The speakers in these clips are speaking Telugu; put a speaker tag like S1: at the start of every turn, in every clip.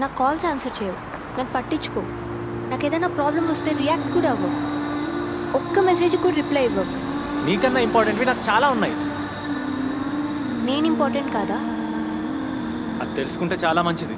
S1: నా కాల్స్ ఆన్సర్ చేయవు, నన్ను పట్టించుకో. నాకు ఏదైనా ప్రాబ్లం వస్తే రియాక్ట్ కూడా అవ్వవు, ఒక్క మెసేజ్ కూడా రిప్లై ఇవ్వవు.
S2: నీకన్నా ఇంపార్టెంట్వి నాకు చాలా ఉన్నాయి.
S1: నేను ఇంపార్టెంట్ కాదా?
S2: అది తెలుసుకుంటే చాలా మంచిది.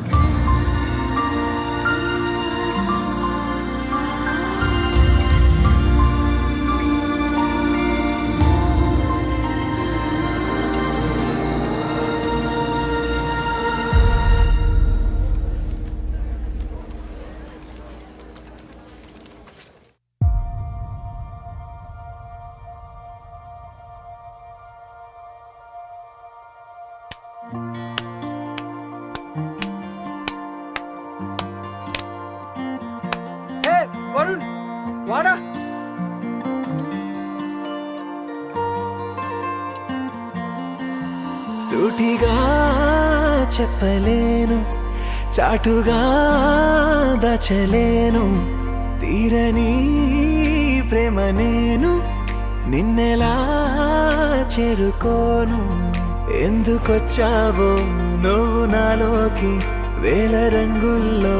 S3: వరుణ్ వాడా
S4: సూటిగా చెప్పలేను, చాటుగా దాచలేను, తీరని ప్రేమ నేను నిన్నెలా చేరుకోను. ఎందుకొచ్చావో నువ్వు నాలోకి, వేల రంగుల్లో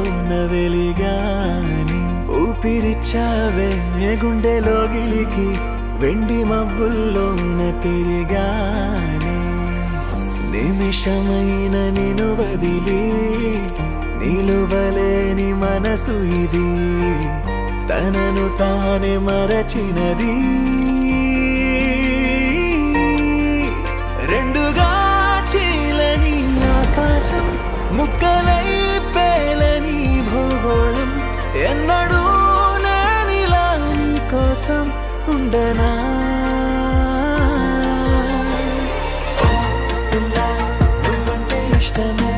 S4: వెలిగాని ఊపిరిచ్చావే గుండెలోగిలికి, వెండి మబ్బుల్లోన తిరిగాని. నిమిషమైన నిన్ను వదిలి నిలువలేని మనసు ఇది, తనను తానే మరచినది. రెండుగా చీలని ఆకాశం, ముక్కలై పేలని భూగోళం, ఎన్నడూ నేనిలా నీ కోసం ఉండనా. నువ్వంటే ఇష్టమే,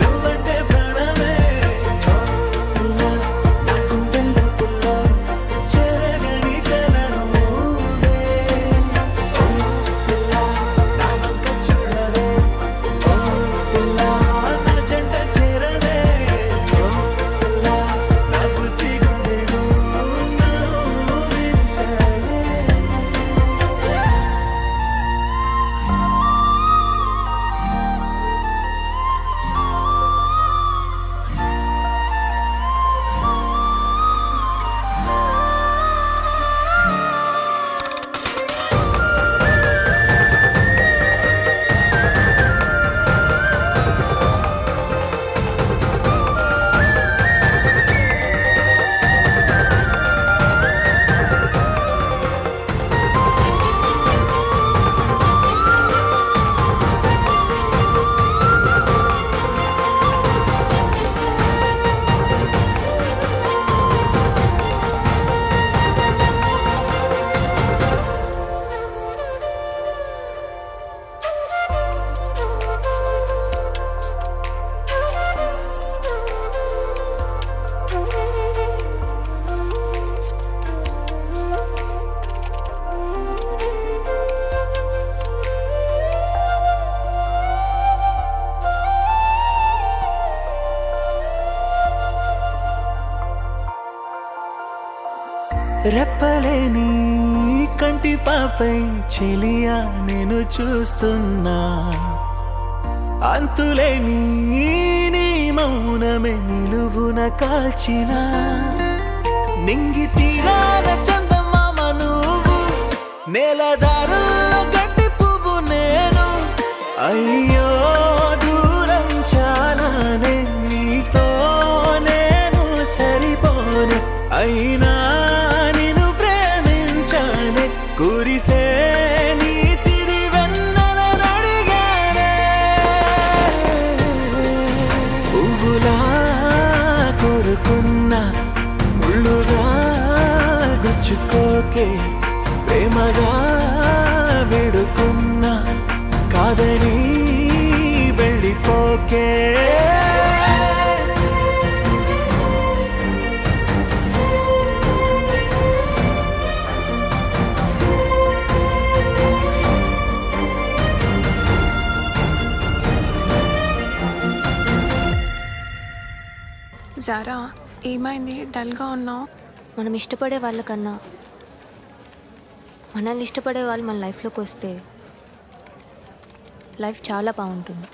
S4: నువ్వంటే ప్రాణమే, నా గుండెల్లో చెరగని కలను నువ్వే. నా వంక చూడవే, నా జంట చేరవే, నా బుజ్జి గుండెను నవ్వించవే. రెప్పలేని కంటి పాపై చెలియా నేను చూస్తున్నా, అంతులేని నీ మౌనమే నిలువున కాల్చిన. నింగి తీరాల చందమామ నువ్వు, నేలదారుల్లో గడ్డి పువ్వు నేను. అయ్యో దూరం చాలానే, నీతో నేను సరిపోను. అయినా నిన్ను ప్రేమించానే, కురిసే నీ సిరి వెన్నెలను అడిగానే. పువ్వులా కోరుకున్నా, ముళ్ళుగా గుచ్చుకోకే, ప్రేమగా వేడుకున్నా, కాదని వెళ్ళిపోకే.
S5: జారా, ఏమైంది? డల్గా ఉన్నావు.
S1: మనం ఇష్టపడే వాళ్ళకన్నా మనల్ని ఇష్టపడే వాళ్ళు మన లైఫ్లోకి వస్తే లైఫ్ చాలా బాగుంటుంది.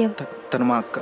S1: ఏం
S3: తను మా అక్క.